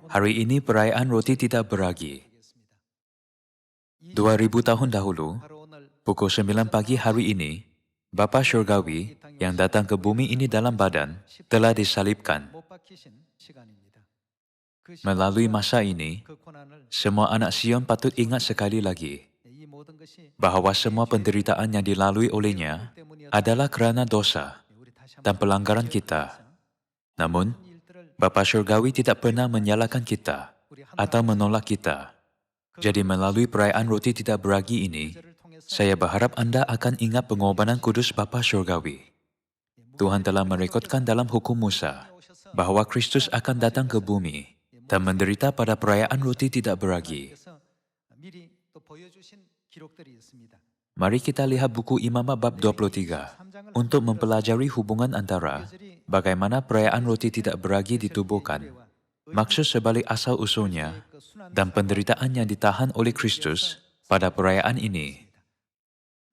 Hari ini perayaan roti tidak beragi. 2000 tahun dahulu, pukul 9 pagi hari ini, Bapa Surgawi yang datang ke bumi ini dalam badan telah disalibkan. Melalui masa ini, semua anak Sion patut ingat sekali lagi bahwa semua penderitaan yang dilalui olehnya adalah kerana dosa dan pelanggaran kita. Namun, Bapa Surgawi tidak pernah menyalahkan kita atau menolak kita. Jadi melalui perayaan roti tidak beragi ini, saya berharap Anda akan ingat pengorbanan kudus Bapa Surgawi. Tuhan telah merekodkan dalam hukum Musa bahwa Kristus akan datang ke bumi dan menderita pada perayaan roti tidak beragi. Mari kita lihat buku Imamat bab 23 untuk mempelajari hubungan antara bagaimana perayaan roti tidak beragi ditubuhkan, maksud sebalik asal-usulnya, dan penderitaan yang ditahan oleh Kristus pada perayaan ini.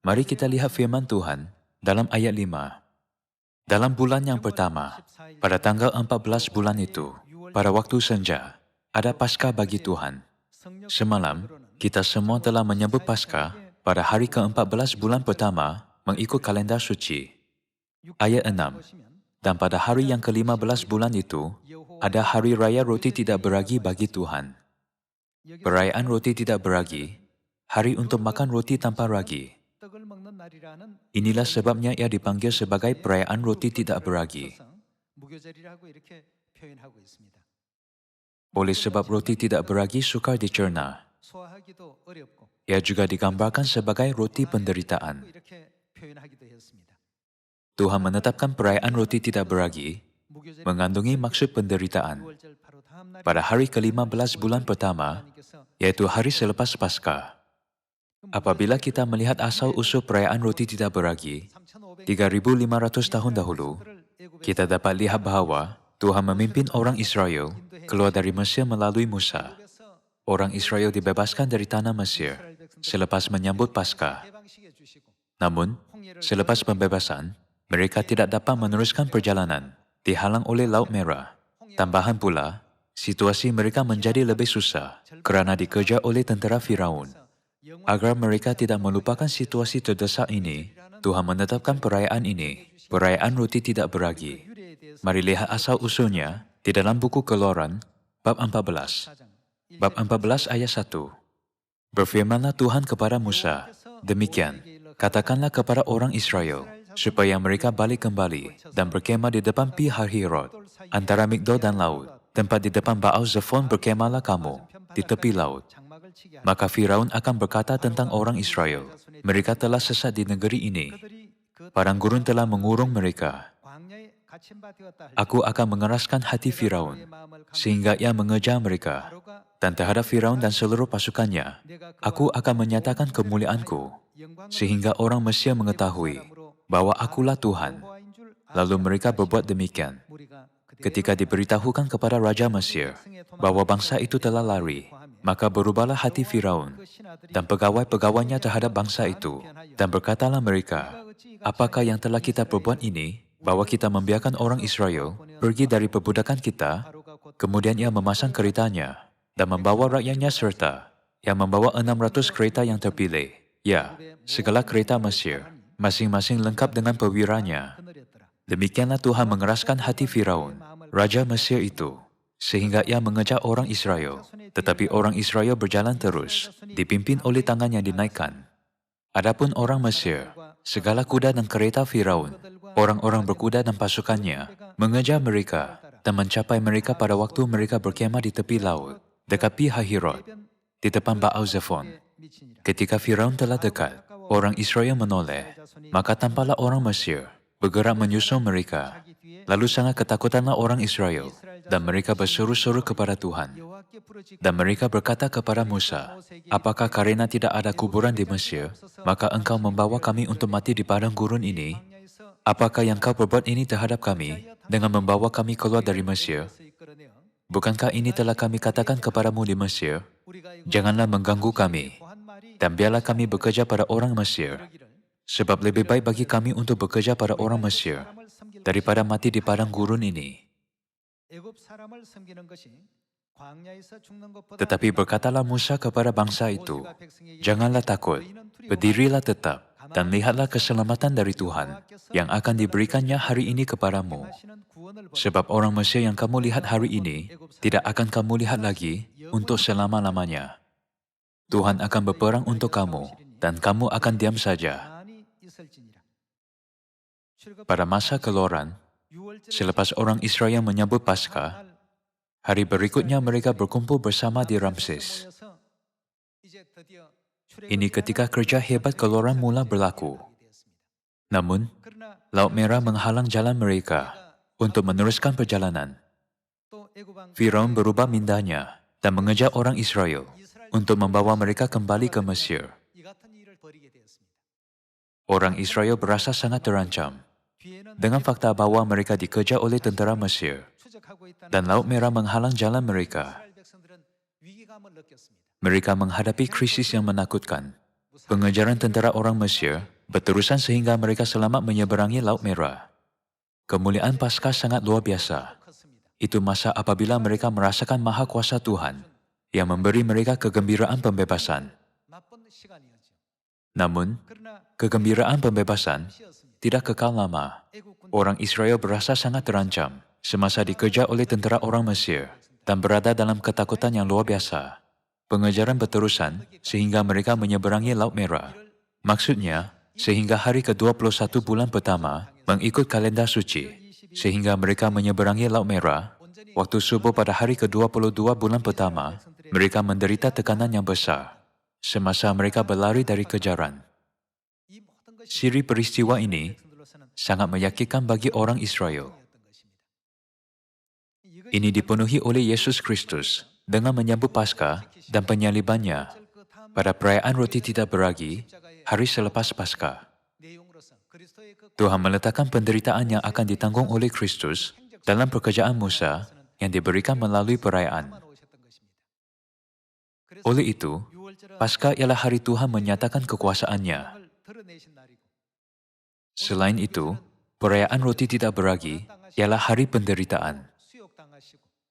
Mari kita lihat firman Tuhan dalam ayat 5. Dalam bulan yang pertama, pada tanggal 14 bulan itu, pada waktu senja, ada Paskah bagi Tuhan. Semalam, kita semua telah menyambut Paskah pada hari ke-14 bulan pertama mengikut kalender suci. Ayat 6. Dan pada hari yang ke-15 bulan itu, ada hari raya roti tidak beragi bagi Tuhan. Perayaan roti tidak beragi, hari untuk makan roti tanpa ragi. Inilah sebabnya ia dipanggil sebagai perayaan roti tidak beragi. Oleh sebab roti tidak beragi sukar dicerna, ia juga digambarkan sebagai roti penderitaan. Tuhan menetapkan perayaan roti tidak beragi mengandungi maksud penderitaan. Pada hari ke-15 bulan pertama, yaitu hari selepas Paskah. Apabila kita melihat asal-usul perayaan roti tidak beragi, 3.500 tahun dahulu, kita dapat lihat bahwa Tuhan memimpin orang Israel keluar dari Mesir melalui Musa. Orang Israel dibebaskan dari tanah Mesir selepas menyambut Paskah. Namun, selepas pembebasan, mereka tidak dapat meneruskan perjalanan, dihalang oleh Laut Merah. Tambahan pula, situasi mereka menjadi lebih susah kerana dikejar oleh tentera Firaun. Agar mereka tidak melupakan situasi terdesak ini, Tuhan menetapkan perayaan ini, perayaan roti tidak beragi. Mari lihat asal-usulnya di dalam buku Keluaran, bab 14. Bab 14 ayat 1. Berfirmanlah Tuhan kepada Musa, demikian, katakanlah kepada orang Israel, supaya mereka balik kembali dan berkemah di depan Pi Hahirot, antara Migdol dan laut, tempat di depan Baal Zephon berkemahlah kamu, di tepi laut. Maka Firaun akan berkata tentang orang Israel, mereka telah sesat di negeri ini. Padang gurun telah mengurung mereka. Aku akan mengeraskan hati Firaun, sehingga ia mengejar mereka. Dan terhadap Firaun dan seluruh pasukannya, aku akan menyatakan kemuliaanku, sehingga orang Mesir mengetahui bahwa akulah Tuhan. Lalu mereka berbuat demikian. Ketika diberitahukan kepada Raja Mesir bahwa bangsa itu telah lari, maka berubahlah hati Firaun dan pegawai-pegawainya terhadap bangsa itu, dan berkatalah mereka, apakah yang telah kita perbuat ini, bahwa kita membiarkan orang Israel pergi dari perbudakan kita? Kemudian ia memasang keretanya dan membawa rakyatnya serta yang membawa 600 kereta yang terpilih. Ya, segala kereta Mesir, masing-masing lengkap dengan perwiranya. Demikianlah Tuhan mengeraskan hati Firaun, Raja Mesir itu, sehingga ia mengejar orang Israel. Tetapi orang Israel berjalan terus, dipimpin oleh tangan yang dinaikkan. Adapun orang Mesir, segala kuda dan kereta Firaun, orang-orang berkuda dan pasukannya, mengejar mereka dan mencapai mereka pada waktu mereka berkemah di tepi laut, dekat Pi Hahirot, di depan Baal Zephon. Ketika Firaun telah dekat, orang Israel menoleh, maka tampaklah orang Mesir bergerak menyusul mereka. Lalu sangat ketakutanlah orang Israel, dan mereka berseru-seru kepada Tuhan. Dan mereka berkata kepada Musa, apakah karena tidak ada kuburan di Mesir, maka engkau membawa kami untuk mati di padang gurun ini? Apakah yang kau perbuat ini terhadap kami, dengan membawa kami keluar dari Mesir? Bukankah ini telah kami katakan kepadamu di Mesir? Janganlah mengganggu kami, dan biarlah kami bekerja pada orang Mesir. Sebab lebih baik bagi kami untuk bekerja pada orang Mesir daripada mati di padang gurun ini. Tetapi berkatalah Musa kepada bangsa itu, "Janganlah takut, berdirilah tetap, dan lihatlah keselamatan dari Tuhan yang akan diberikannya hari ini kepadamu. Sebab orang Mesir yang kamu lihat hari ini, tidak akan kamu lihat lagi untuk selama-lamanya. Tuhan akan berperang untuk kamu, dan kamu akan diam saja." Pada masa keluaran, selepas orang Israel menyambut Paskah, hari berikutnya mereka berkumpul bersama di Ramses. Ini ketika kerja hebat keluaran mula berlaku. Namun, Laut Merah menghalang jalan mereka untuk meneruskan perjalanan. Firaun berubah mindanya dan mengejar orang Israel untuk membawa mereka kembali ke Mesir. Orang Israel berasa sangat terancam dengan fakta bahwa mereka dikejar oleh tentera Mesir dan Laut Merah menghalang jalan mereka. Mereka menghadapi krisis yang menakutkan. Pengejaran tentera orang Mesir berterusan sehingga mereka selamat menyeberangi Laut Merah. Kemuliaan Paskah sangat luar biasa. Itu masa apabila mereka merasakan maha kuasa Tuhan yang memberi mereka kegembiraan pembebasan. Namun, kegembiraan pembebasan tidak kekal lama. Orang Israel berasa sangat terancam semasa dikejar oleh tentera orang Mesir dan berada dalam ketakutan yang luar biasa. Pengejaran berterusan sehingga mereka menyeberangi Laut Merah. Maksudnya, sehingga hari ke-21 bulan pertama mengikut kalender suci, sehingga mereka menyeberangi Laut Merah. Waktu subuh pada hari ke-22 bulan pertama, mereka menderita tekanan yang besar semasa mereka berlari dari kejaran. Siri peristiwa ini sangat meyakinkan bagi orang Israel. Ini dipenuhi oleh Yesus Kristus dengan menyambut Paskah dan penyalibannya pada perayaan roti tidak beragi hari selepas Paskah. Tuhan meletakkan penderitaan yang akan ditanggung oleh Kristus dalam pekerjaan Musa yang diberikan melalui perayaan. Oleh itu, Paskah ialah hari Tuhan menyatakan kekuasaannya. Selain itu, perayaan roti tidak beragi ialah hari penderitaan.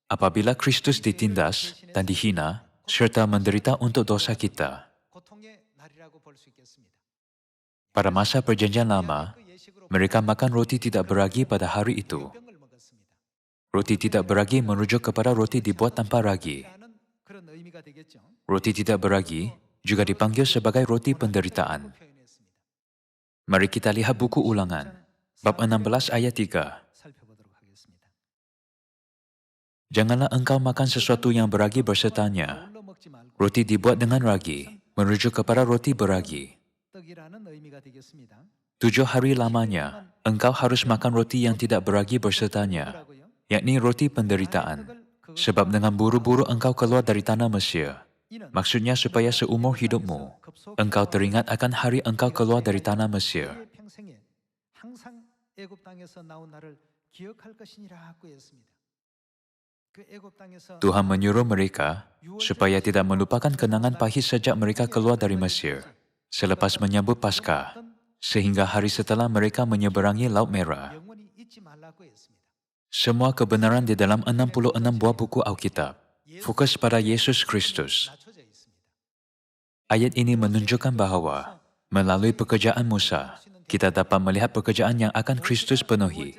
Apabila Kristus ditindas dan dihina, serta menderita untuk dosa kita. Pada masa Perjanjian Lama, mereka makan roti tidak beragi pada hari itu. Roti tidak beragi merujuk kepada roti dibuat tanpa ragi. Roti tidak beragi juga dipanggil sebagai roti penderitaan. Mari kita lihat buku Ulangan, bab 16 ayat 3. Janganlah engkau makan sesuatu yang beragi bersertanya. Roti dibuat dengan ragi, merujuk kepada roti beragi. 7 hari lamanya, engkau harus makan roti yang tidak beragi bersertanya, yakni roti penderitaan. Sebab dengan buru-buru engkau keluar dari tanah Mesir. Maksudnya supaya seumur hidupmu, engkau teringat akan hari engkau keluar dari tanah Mesir. Tuhan menyuruh mereka supaya tidak melupakan kenangan pahit sejak mereka keluar dari Mesir, selepas menyambut Paskah, sehingga hari setelah mereka menyeberangi Laut Merah. Semua kebenaran di dalam 66 buah buku Alkitab fokus pada Yesus Kristus. Ayat ini menunjukkan bahwa melalui pekerjaan Musa, kita dapat melihat pekerjaan yang akan Kristus penuhi.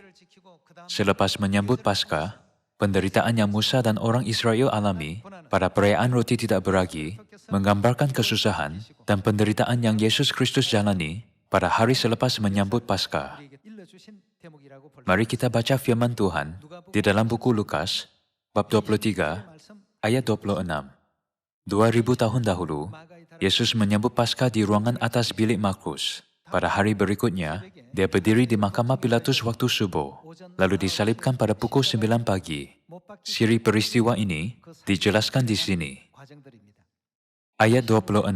Selepas menyambut Paskah, penderitaan yang Musa dan orang Israel alami pada perayaan roti tidak beragi menggambarkan kesusahan dan penderitaan yang Yesus Kristus jalani pada hari selepas menyambut Paskah. Mari kita baca firman Tuhan di dalam buku Lukas, bab 23, ayat 26. 2000 tahun dahulu, Yesus menyambut Paskah di ruangan atas bilik Markus. Pada hari berikutnya, dia berdiri di mahkamah Pilatus waktu subuh, lalu disalibkan pada pukul 9 pagi. Siri peristiwa ini dijelaskan di sini. Ayat 26.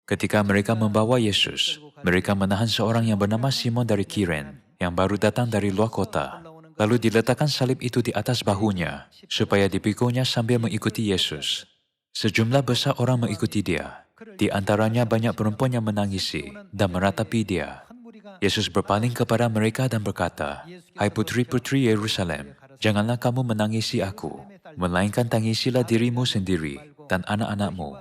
Ketika mereka membawa Yesus, mereka menahan seorang yang bernama Simon dari Kiren, yang baru datang dari luar kota. Lalu diletakkan salib itu di atas bahunya, supaya dipikulnya sambil mengikuti Yesus. Sejumlah besar orang mengikuti dia. Di antaranya banyak perempuan yang menangisi dan meratapi dia. Yesus berpaling kepada mereka dan berkata, "Hai putri-putri Yerusalem, janganlah kamu menangisi aku. melainkan tangisilah dirimu sendiri dan anak-anakmu.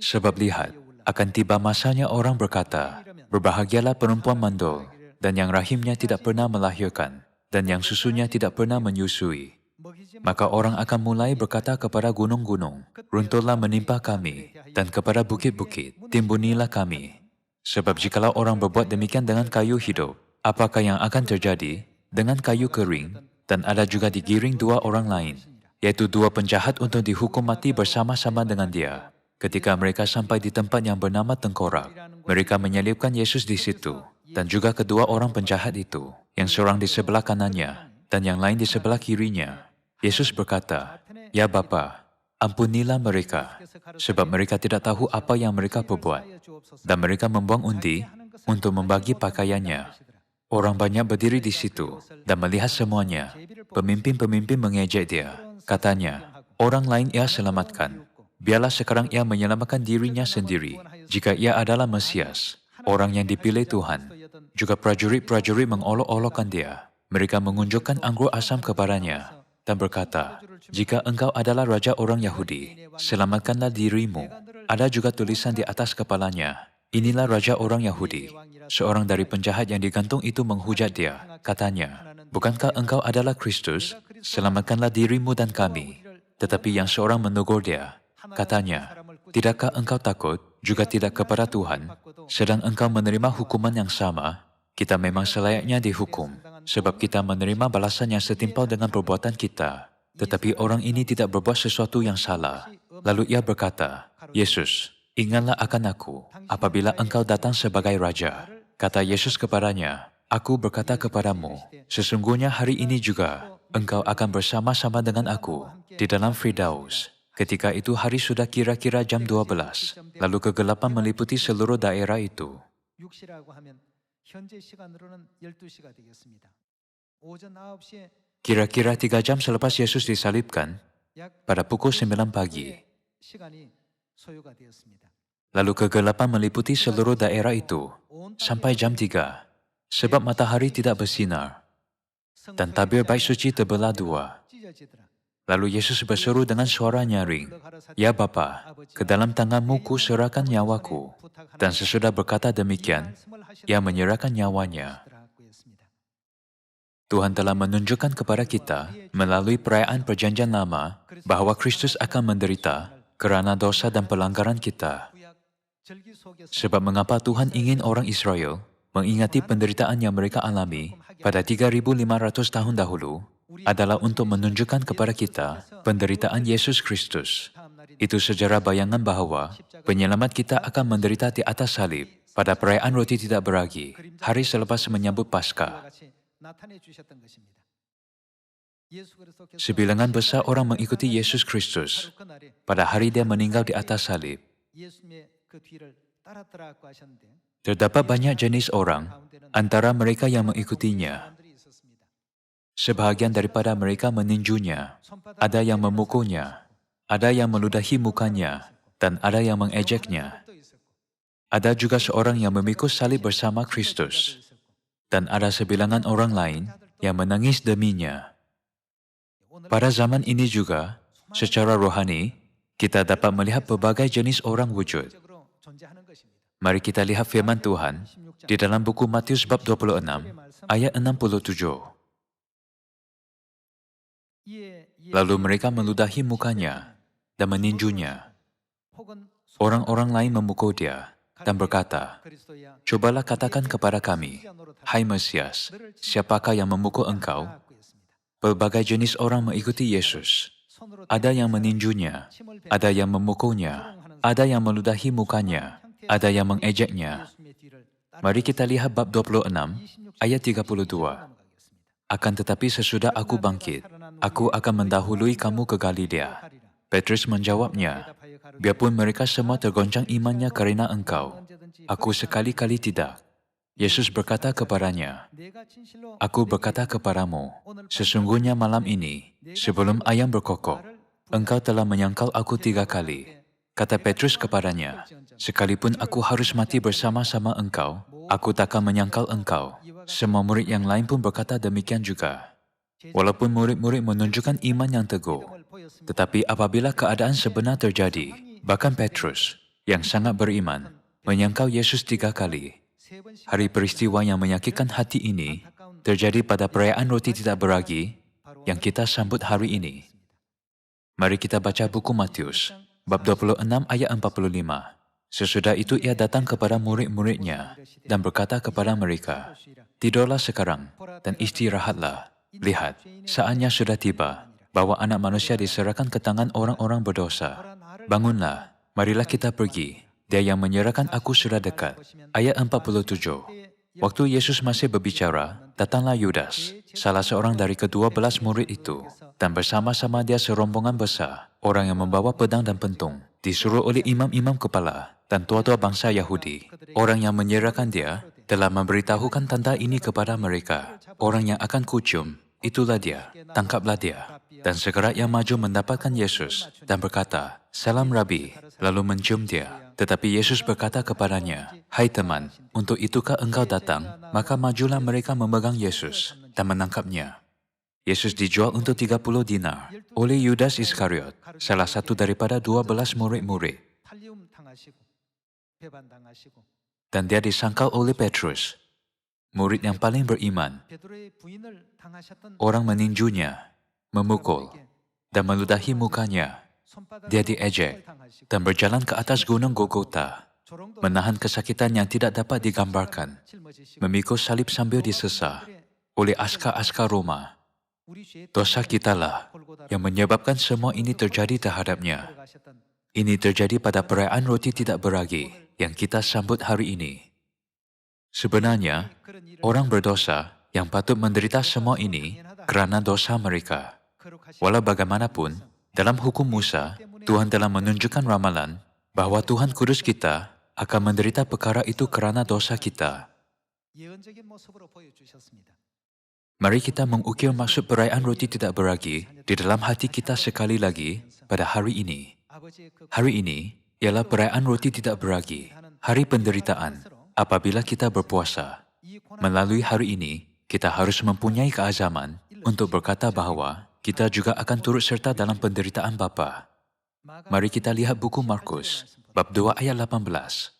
Sebab lihat, akan tiba masanya orang berkata, berbahagialah perempuan mandul, dan yang rahimnya tidak pernah melahirkan, dan yang susunya tidak pernah menyusui. Maka orang akan mulai berkata kepada gunung-gunung, runtuhlah menimpa kami, dan kepada bukit-bukit, timbunilah kami. Sebab jikalau orang berbuat demikian dengan kayu hidup, apakah yang akan terjadi dengan kayu kering, dan ada juga digiring dua orang lain, yaitu dua penjahat untuk dihukum mati bersama-sama dengan dia. Ketika mereka sampai di tempat yang bernama Tengkorak, mereka menyelipkan Yesus di situ, dan juga kedua orang penjahat itu, yang seorang di sebelah kanannya, dan yang lain di sebelah kirinya. Yesus berkata, "Ya Bapa, ampunilah mereka, sebab mereka tidak tahu apa yang mereka perbuat." Dan mereka membuang undi untuk membagi pakaiannya. Orang banyak berdiri di situ dan melihat semuanya. Pemimpin-pemimpin mengejek dia. Katanya, orang lain ia selamatkan. Biarlah sekarang ia menyelamatkan dirinya sendiri, jika ia adalah Mesias, orang yang dipilih Tuhan. Juga prajurit-prajurit mengolok-olokkan dia. Mereka mengunjukkan anggur asam kepadanya dan berkata, "Jika engkau adalah Raja orang Yahudi, selamatkanlah dirimu." Ada juga tulisan di atas kepalanya, "Inilah Raja orang Yahudi." Seorang dari penjahat yang digantung itu menghujat dia. Katanya, "Bukankah engkau adalah Kristus? Selamatkanlah dirimu dan kami." Tetapi yang seorang menegur dia. Katanya, "Tidakkah engkau takut juga tidak kepada Tuhan? Sedang engkau menerima hukuman yang sama. Kita memang selayaknya dihukum, sebab kita menerima balasan yang setimpal dengan perbuatan kita. Tetapi orang ini tidak berbuat sesuatu yang salah." Lalu ia berkata, "Yesus, ingatlah akan aku apabila engkau datang sebagai Raja." Kata Yesus kepadanya, "Aku berkata kepadamu, sesungguhnya hari ini juga engkau akan bersama-sama dengan aku di dalam Firdaus." Ketika itu hari sudah kira-kira jam 12, lalu kegelapan meliputi seluruh daerah itu. Kira-kira 3 jam selepas Yesus disalibkan, pada pukul 9 pagi, lalu kegelapan meliputi seluruh daerah itu sampai jam 3, sebab matahari tidak bersinar, dan tabir bait suci terbelah dua. Lalu Yesus berseru dengan suara nyaring, "Ya Bapa, ke dalam tanganmu ku serahkan nyawaku." Dan sesudah berkata demikian, ia menyerahkan nyawanya. Tuhan telah menunjukkan kepada kita melalui perayaan Perjanjian Lama bahwa Kristus akan menderita kerana dosa dan pelanggaran kita. Sebab mengapa Tuhan ingin orang Israel mengingati penderitaan yang mereka alami pada 3.500 tahun dahulu adalah untuk menunjukkan kepada kita penderitaan Yesus Kristus. Itu sejarah bayangan bahwa penyelamat kita akan menderita di atas salib pada perayaan Roti Tidak Beragi, hari selepas menyambut Paskah. Sebilangan besar orang mengikuti Yesus Kristus pada hari dia meninggal di atas salib. Terdapat banyak jenis orang antara mereka yang mengikutinya. Sebahagian daripada mereka meninjunya, ada yang memukulnya, ada yang meludahi mukanya, dan ada yang mengejeknya. Ada juga seorang yang memikul salib bersama Kristus, dan ada sebilangan orang lain yang menangis deminya. Pada zaman ini juga, secara rohani, kita dapat melihat berbagai jenis orang wujud. Mari kita lihat firman Tuhan di dalam buku Matius bab 26, ayat 67. Lalu mereka meludahi mukanya dan meninjunya. Orang-orang lain memukul dia dan berkata, "Cobalah katakan kepada kami, hai Mesias, siapakah yang memukul engkau?" Berbagai jenis orang mengikuti Yesus. Ada yang meninjunya, ada yang memukulnya, ada yang meludahi mukanya, ada yang mengejeknya. Mari kita lihat bab 26, ayat 32. "Akan tetapi sesudah aku bangkit, aku akan mendahului kamu ke Galilea." Petrus menjawabnya, "Biarpun mereka semua tergoncang imannya karena engkau, aku sekali-kali tidak." Yesus berkata kepadanya, "Aku berkata kepadamu, sesungguhnya malam ini, sebelum ayam berkokok, engkau telah menyangkal aku 3 kali." Kata Petrus kepadanya, "Sekalipun aku harus mati bersama-sama engkau, aku takkan menyangkal engkau." Semua murid yang lain pun berkata demikian juga. Walaupun murid-murid menunjukkan iman yang teguh, Tetapi apabila keadaan sebenar terjadi, bahkan Petrus, yang sangat beriman, menyangkal Yesus 3 kali. Hari peristiwa yang menyakitkan hati ini terjadi pada perayaan roti tidak beragi yang kita sambut hari ini. Mari kita baca buku Matius, bab 26 ayat 45. Sesudah itu ia datang kepada murid-muridnya dan berkata kepada mereka, "Tidurlah sekarang dan istirahatlah. Lihat, saatnya sudah tiba, bahwa anak manusia diserahkan ke tangan orang-orang berdosa. Bangunlah, marilah kita pergi. Dia yang menyerahkan aku sudah dekat." Ayat 47. Waktu Yesus masih berbicara, datanglah Yudas, salah seorang dari ke-12 murid itu, dan bersama-sama dia serombongan besar, orang yang membawa pedang dan pentung, disuruh oleh imam-imam kepala dan tua-tua bangsa Yahudi. Orang yang menyerahkan dia telah memberitahukan tanda ini kepada mereka. Orang yang akan kucium, itulah dia, tangkaplah dia. Dan segera ia maju mendapatkan Yesus dan berkata, "Salam Rabi," lalu mencium dia. Tetapi Yesus berkata kepadanya, "Hai teman, untuk itukah engkau datang?" Maka majulah mereka memegang Yesus dan menangkapnya. Yesus dijual untuk 30 dinar oleh Yudas Iskariot, salah satu daripada 12 murid-murid. Dan dia disangkal oleh Petrus, murid yang paling beriman. Orang meninjunya, memukul, dan meludahi mukanya. Dia diejek dan berjalan ke atas gunung Golgota, menahan kesakitan yang tidak dapat digambarkan, memikul salib sambil disesah oleh askar-askar Roma. Dosa kitalah yang menyebabkan semua ini terjadi terhadapnya. Ini terjadi pada perayaan roti tidak beragi yang kita sambut hari ini. Sebenarnya, orang berdosa yang patut menderita semua ini kerana dosa mereka. Walau bagaimanapun, dalam hukum Musa, Tuhan telah menunjukkan ramalan bahwa Tuhan Kudus kita akan menderita perkara itu kerana dosa kita. Mari kita mengukir maksud perayaan roti tidak beragi di dalam hati kita sekali lagi pada hari ini. Hari ini ialah perayaan roti tidak beragi, hari penderitaan, apabila kita berpuasa. Melalui hari ini, kita harus mempunyai keazaman untuk berkata bahawa kita juga akan turut serta dalam penderitaan Bapa. Mari kita lihat buku Markus, bab 2 ayat 18.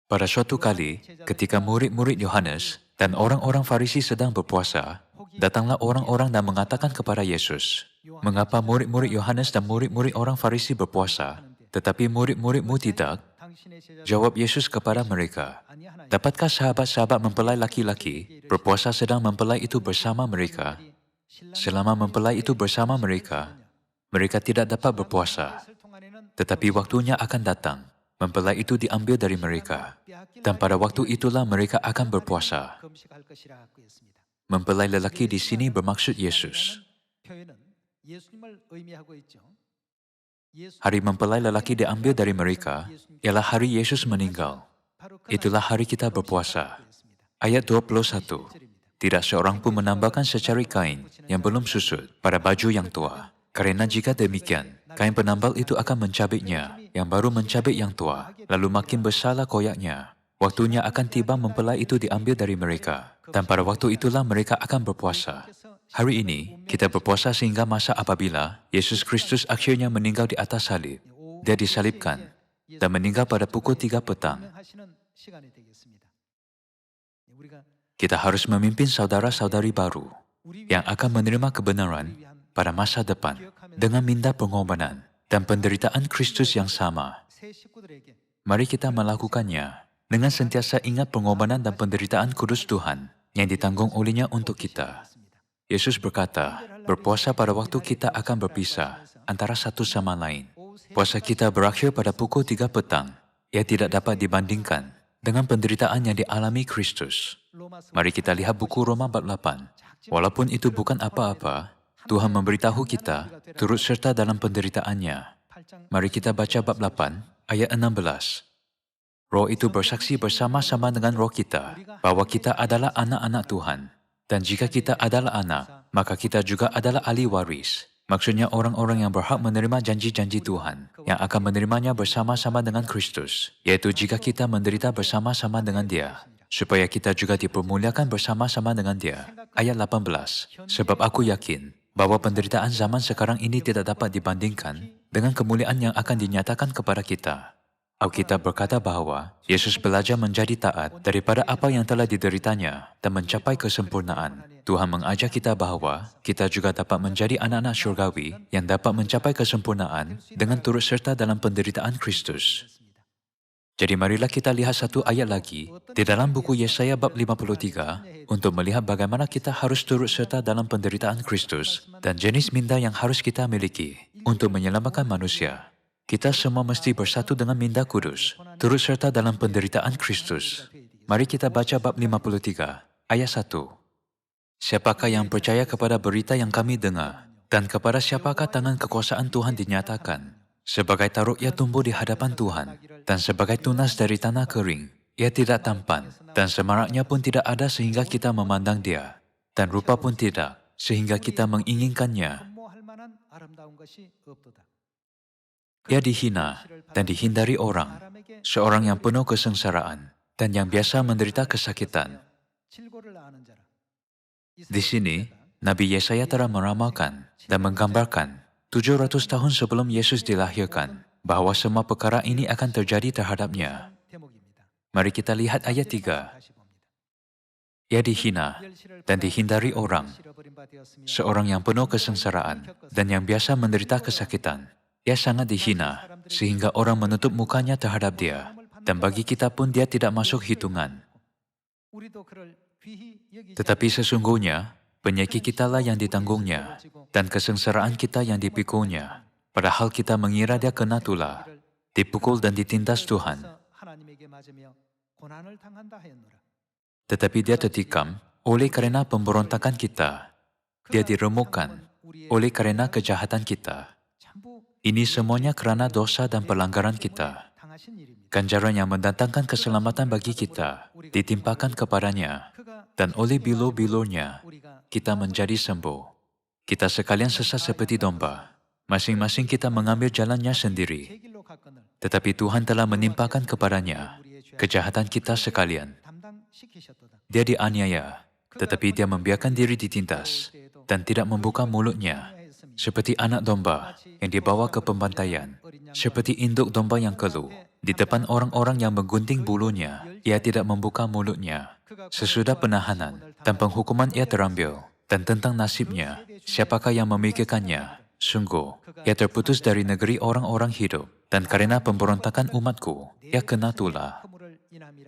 Pada suatu kali, ketika murid-murid Yohanes dan orang-orang Farisi sedang berpuasa, datanglah orang-orang dan mengatakan kepada Yesus, "Mengapa murid-murid Yohanes dan murid-murid orang Farisi berpuasa, tetapi murid-muridmu tidak?" Jawab Yesus kepada mereka, "Dapatkah sahabat-sahabat mempelai laki-laki berpuasa sedang mempelai itu bersama mereka? Selama mempelai itu bersama mereka, mereka tidak dapat berpuasa. Tetapi waktunya akan datang, mempelai itu diambil dari mereka, dan pada waktu itulah mereka akan berpuasa." Mempelai lelaki di sini bermaksud Yesus. Hari mempelai lelaki diambil dari mereka ialah hari Yesus meninggal. Itulah hari kita berpuasa. Ayat 21. Tidak seorang pun menambahkan secari kain yang belum susut pada baju yang tua. Kerana jika demikian, kain penambal itu akan mencabiknya, yang baru mencabik yang tua, lalu makin besarlah koyaknya. Waktunya akan tiba mempelai itu diambil dari mereka, dan pada waktu itulah mereka akan berpuasa. Hari ini, kita berpuasa sehingga masa apabila Yesus Kristus akhirnya meninggal di atas salib. Dia disalibkan dan meninggal pada pukul 3 petang. Kita harus memimpin saudara-saudari baru yang akan menerima kebenaran pada masa depan dengan minda pengorbanan dan penderitaan Kristus yang sama. Mari kita melakukannya dengan sentiasa ingat pengorbanan dan penderitaan kudus Tuhan yang ditanggung olehnya untuk kita. Yesus berkata, berpuasa pada waktu kita akan berpisah antara satu sama lain. Puasa kita berakhir pada pukul 3 petang. Ia tidak dapat dibandingkan dengan penderitaan yang dialami Kristus. Mari kita lihat buku Roma bab 8. Walaupun itu bukan apa-apa, Tuhan memberitahu kita turut serta dalam penderitaannya. Mari kita baca bab 8 ayat 16. Roh itu bersaksi bersama-sama dengan roh kita bahwa kita adalah anak-anak Tuhan. Dan jika kita adalah anak, maka kita juga adalah ahli waris. Maksudnya orang-orang yang berhak menerima janji-janji Tuhan, yang akan menerimanya bersama-sama dengan Kristus, yaitu jika kita menderita bersama-sama dengan Dia, supaya kita juga dipermuliakan bersama-sama dengan Dia. Ayat 18, sebab aku yakin, bahwa penderitaan zaman sekarang ini tidak dapat dibandingkan dengan kemuliaan yang akan dinyatakan kepada kita. Alkitab berkata bahwa Yesus belajar menjadi taat daripada apa yang telah dideritanya dan mencapai kesempurnaan. Tuhan mengajak kita bahwa kita juga dapat menjadi anak-anak syurgawi yang dapat mencapai kesempurnaan dengan turut serta dalam penderitaan Kristus. Jadi marilah kita lihat satu ayat lagi di dalam buku Yesaya bab 53 untuk melihat bagaimana kita harus turut serta dalam penderitaan Kristus dan jenis minda yang harus kita miliki untuk menyelamatkan manusia. Kita semua mesti bersatu dengan minda kudus, turut serta dalam penderitaan Kristus. Mari kita baca bab 53, ayat 1. Siapakah yang percaya kepada berita yang kami dengar, dan kepada siapakah tangan kekuasaan Tuhan dinyatakan? Sebagai taruk ia tumbuh di hadapan Tuhan, dan sebagai tunas dari tanah kering, ia tidak tampan, dan semaraknya pun tidak ada sehingga kita memandang dia, dan rupa pun tidak, sehingga kita menginginkannya. Ia dihina dan dihindari orang, seorang yang penuh kesengsaraan dan yang biasa menderita kesakitan. Di sini, Nabi Yesaya telah meramalkan dan menggambarkan 700 tahun sebelum Yesus dilahirkan bahwa semua perkara ini akan terjadi terhadapnya. Mari kita lihat ayat 3. Ia dihina dan dihindari orang, seorang yang penuh kesengsaraan dan yang biasa menderita kesakitan. Ia sangat dihina, sehingga orang menutup mukanya terhadap dia, dan bagi kita pun dia tidak masuk hitungan. Tetapi sesungguhnya, penyakit kitalah yang ditanggungnya, dan kesengsaraan kita yang dipikulnya. Padahal kita mengira dia kena tulah, dipukul dan ditindas Tuhan. Tetapi dia tertikam oleh karena pemberontakan kita. Dia diremukkan oleh karena kejahatan kita. Ini semuanya kerana dosa dan pelanggaran kita. Ganjaran yang mendatangkan keselamatan bagi kita ditimpakan kepadanya, dan oleh bilur-bilurnya kita menjadi sembuh. Kita sekalian sesat seperti domba, masing-masing kita mengambil jalannya sendiri. Tetapi Tuhan telah menimpakan kepadanya kejahatan kita sekalian. Dia dianiaya, tetapi dia membiarkan diri ditindas dan tidak membuka mulutnya. Seperti anak domba yang dibawa ke pembantaian, seperti induk domba yang keluh, di depan orang-orang yang menggunting bulunya, ia tidak membuka mulutnya. Sesudah penahanan dan penghukuman ia terambil, dan tentang nasibnya, siapakah yang memikirkannya? Sungguh, ia terputus dari negeri orang-orang hidup, dan karena pemberontakan umatku, ia kena tulah.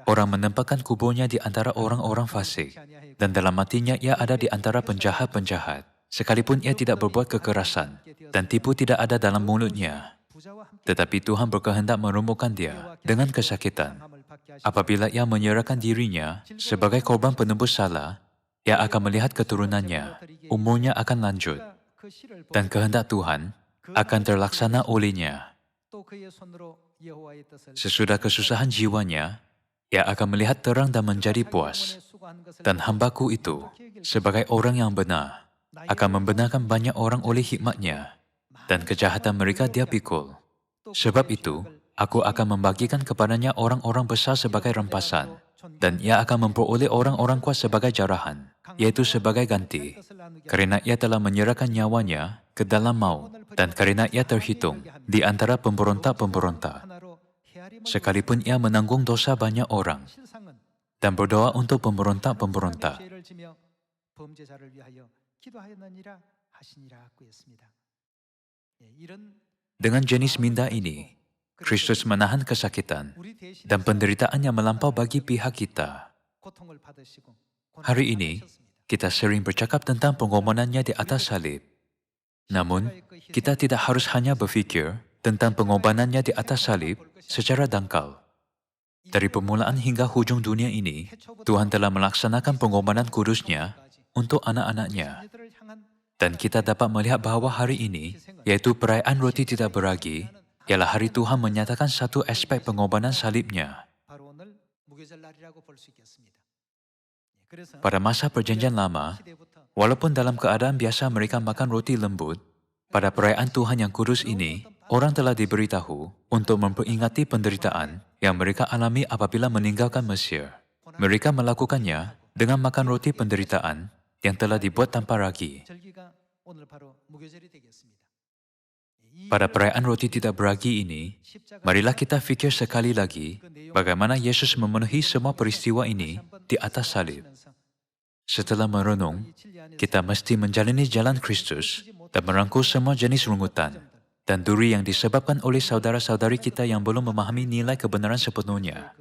Orang menempatkan kuburnya di antara orang-orang fasik, dan dalam matinya ia ada di antara penjahat-penjahat. Sekalipun ia tidak berbuat kekerasan, dan tipu tidak ada dalam mulutnya. Tetapi Tuhan berkehendak meremukkan dia dengan kesakitan. Apabila ia menyerahkan dirinya sebagai korban penebus salah, ia akan melihat keturunannya, umurnya akan lanjut, dan kehendak Tuhan akan terlaksana olehnya. Sesudah kesusahan jiwanya, ia akan melihat terang dan menjadi puas. Dan hambaku itu, sebagai orang yang benar, akan membenarkan banyak orang oleh hikmatnya, dan kejahatan mereka dia pikul. Sebab itu, aku akan membagikan kepadanya orang-orang besar sebagai rampasan, dan ia akan memperoleh orang-orang kuat sebagai jarahan, yaitu sebagai ganti. Karena ia telah menyerahkan nyawanya ke dalam maut, dan karena ia terhitung di antara pemberontak-pemberontak. Sekalipun ia menanggung dosa banyak orang, dan berdoa untuk pemberontak-pemberontak. Dengan jenis minda ini, Kristus menahan kesakitan dan penderitaan yang melampau bagi pihak kita. Hari ini, kita sering bercakap tentang pengorbanannya di atas salib. Namun, kita tidak harus hanya berfikir tentang pengorbanannya di atas salib secara dangkal. Dari permulaan hingga hujung dunia ini, Tuhan telah melaksanakan pengorbanan kudusnya untuk anak-anaknya. Dan kita dapat melihat bahawa hari ini, yaitu perayaan roti tidak beragi, ialah hari Tuhan menyatakan satu aspek pengorbanan salibnya. Pada masa perjanjian lama, walaupun dalam keadaan biasa mereka makan roti lembut, pada perayaan Tuhan yang kudus ini, orang telah diberitahu untuk memperingati penderitaan yang mereka alami apabila meninggalkan Mesir. Mereka melakukannya dengan makan roti penderitaan yang telah dibuat tanpa ragi. Pada perayaan roti tidak beragi ini, marilah kita fikir sekali lagi bagaimana Yesus memenuhi semua peristiwa ini di atas salib. Setelah merenung, kita mesti menjalani jalan Kristus dan merangkul semua jenis rungutan dan duri yang disebabkan oleh saudara-saudari kita yang belum memahami nilai kebenaran sepenuhnya.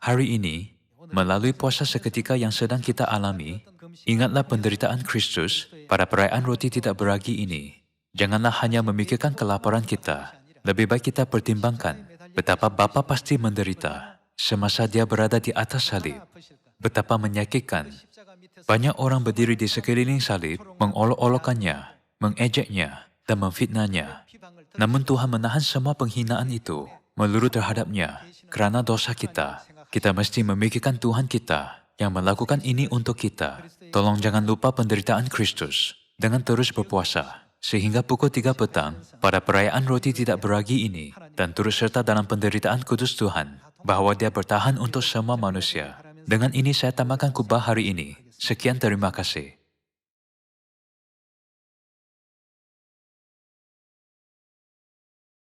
Hari ini, melalui puasa seketika yang sedang kita alami, ingatlah penderitaan Kristus pada perayaan roti tidak beragi ini. Janganlah hanya memikirkan kelaparan kita. Lebih baik kita pertimbangkan betapa Bapa pasti menderita semasa dia berada di atas salib. Betapa menyakitkan. Banyak orang berdiri di sekeliling salib, mengolok-olokkannya, mengejeknya, dan memfitnahnya. Namun Tuhan menahan semua penghinaan itu, meluru terhadapnya, karena dosa kita. Kita mesti memikirkan Tuhan kita yang melakukan ini untuk kita. Tolong jangan lupa penderitaan Kristus dengan terus berpuasa, sehingga pukul 3 petang pada perayaan roti tidak beragi ini, dan turut serta dalam penderitaan kudus Tuhan, bahwa dia bertahan untuk semua manusia. Dengan ini saya tamatkan khotbah hari ini. Sekian, terima kasih.